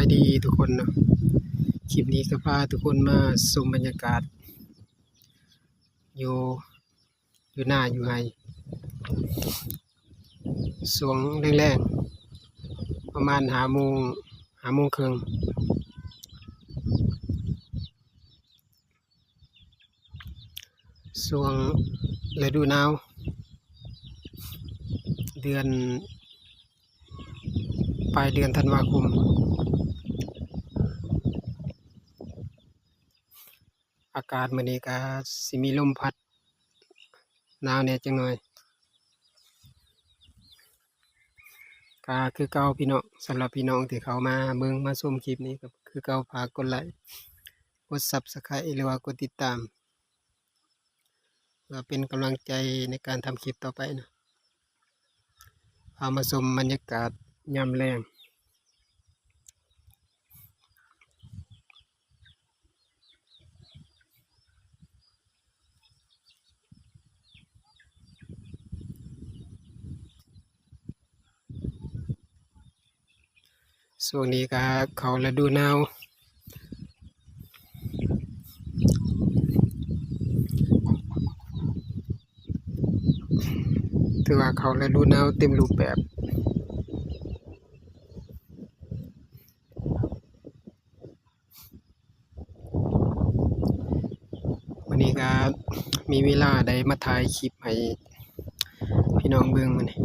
ายดีทุกคนเนาะคลิปนี้ก็พาทุกคนมาชมบรรยากาศอยู่หน้าอยู่ไห้สวงแรงๆประมาณ5 โมงครึ่งสวงฤดูหนาวเดือนปลายเดือนธันวาคมอากาศมื้อนี้ก็สิมีลมพัดหนาวแหน่จังหน่อยก็คือเก่าพี่น้องสำหรับพี่น้องที่เขามาเบิ่งมาชมคลิปนี้ก็คือเก่าฝากกดไลค์กด Subscribe หรือว่ากดติดตามเพื่อเป็นกำลังใจในการทำคลิปต่อไปนะพามาชมบรรยากาศยามแลงช่วงนี้ก็เข้าฤดูหนาวถือว่าเข้าฤดูหนาวเต็มรูปแบบวันนี้ก็มีเวลาได้มาถ่ายคลิปให้พี่น้องเบิ่งมื้อนี้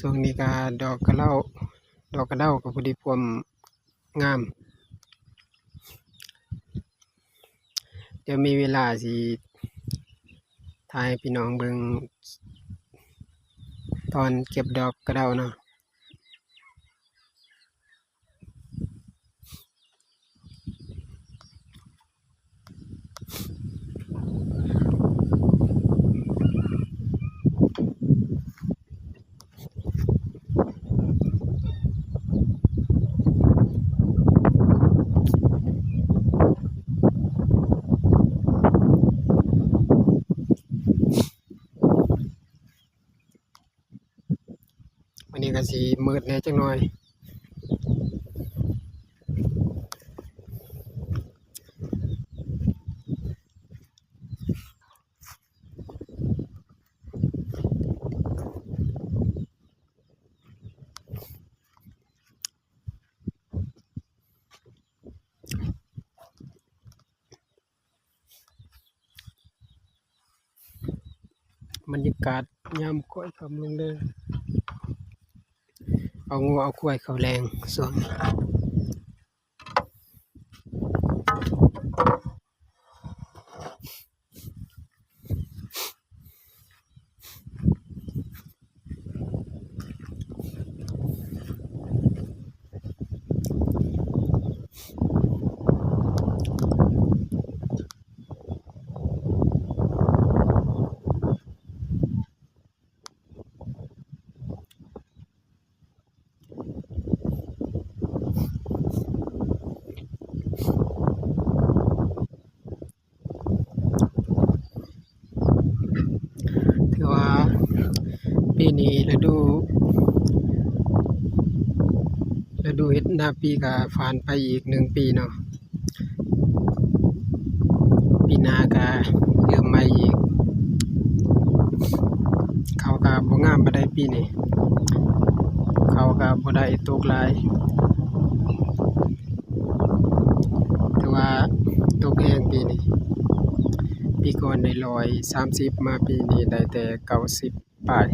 ช่วงนี้ก็ดอกกระเด้าก็พอดีพวมงามเดี๋ยวมีเวลาสิถ่ายให้พี่น้องเบิ่งตอนเก็บดอกกระเด้าเนาะวันนี้ก็สิมืดแหน่จังหน่อยบรรยากาศยามค่อยค่ำลงเด้อเอางัวเอาควายเข้าแรงช่วงนี้ถือว่าปีนี้ฤดูเฮ็ดนาปีก็ผ่านไปอีก1 ปีเนาะปีหน้าก็เริ่มใหม่อีกเขาก็บ่งามปานใดปีนี้เขาก็บ่ได้ตกหลายแต่ว่าตกแรงปีนี้ปีก่อนได้130มาปีนี้ได้แต่90ปลาย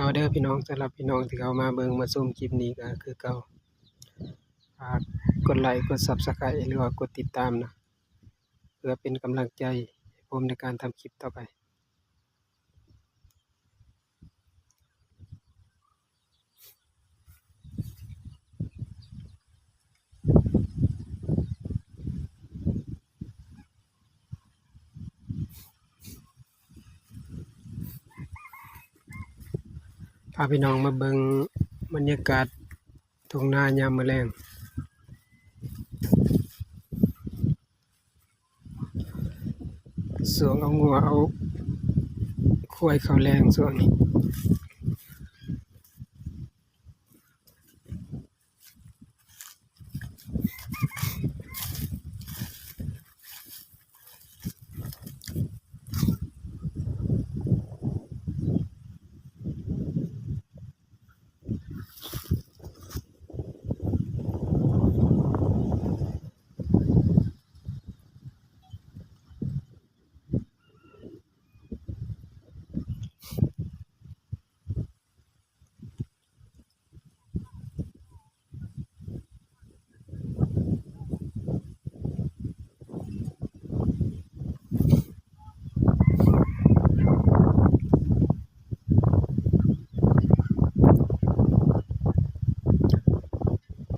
เอาเด้อพี่น้องสำหรับพี่น้องที่เขามาเบิ่งมาชมคลิปนี้ก็คือเก่าฝากกดไลค์กด Subscribe หรือว่ากดติดตามนะเพื่อเป็นกำลังใจให้ผมในการทำคลิปต่อไปพาพี่น้องมาเบิ่งบรรยากาศทุ่งนายามมื้อแลงช่วงเอางัวเอาควายเข้าแลงช่วงนี้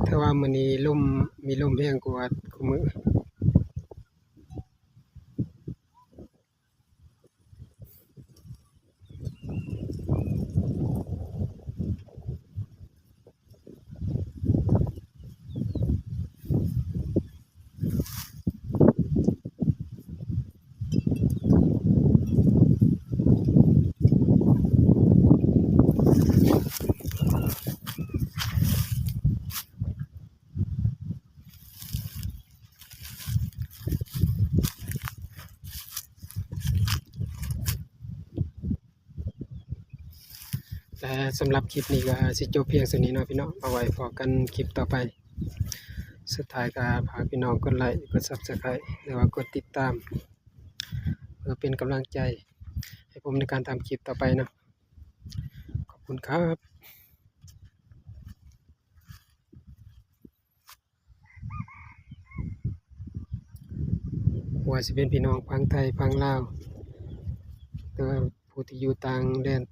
แต่ว่ามื้อนี้ลมมีลมแรงกว่าคุมื้อแต่สำหรับคลิปนี้ก็สิจบเพียงเท่านี้เนาะพี่น้องเอาไว้พอกันคลิปต่อไปสุดท้ายก็ฝากพี่น้องกดไลค์กด Subscribe หรือว่ากดติดตามเพื่อเป็นกำลังใจให้ผมในการทำคลิปต่อไปเนาะขอบคุณครับว่าสิเป็นพี่น้องฝั่งไทยฝั่งลาวหรือว่าผู้ที่อยู่ต่างแดน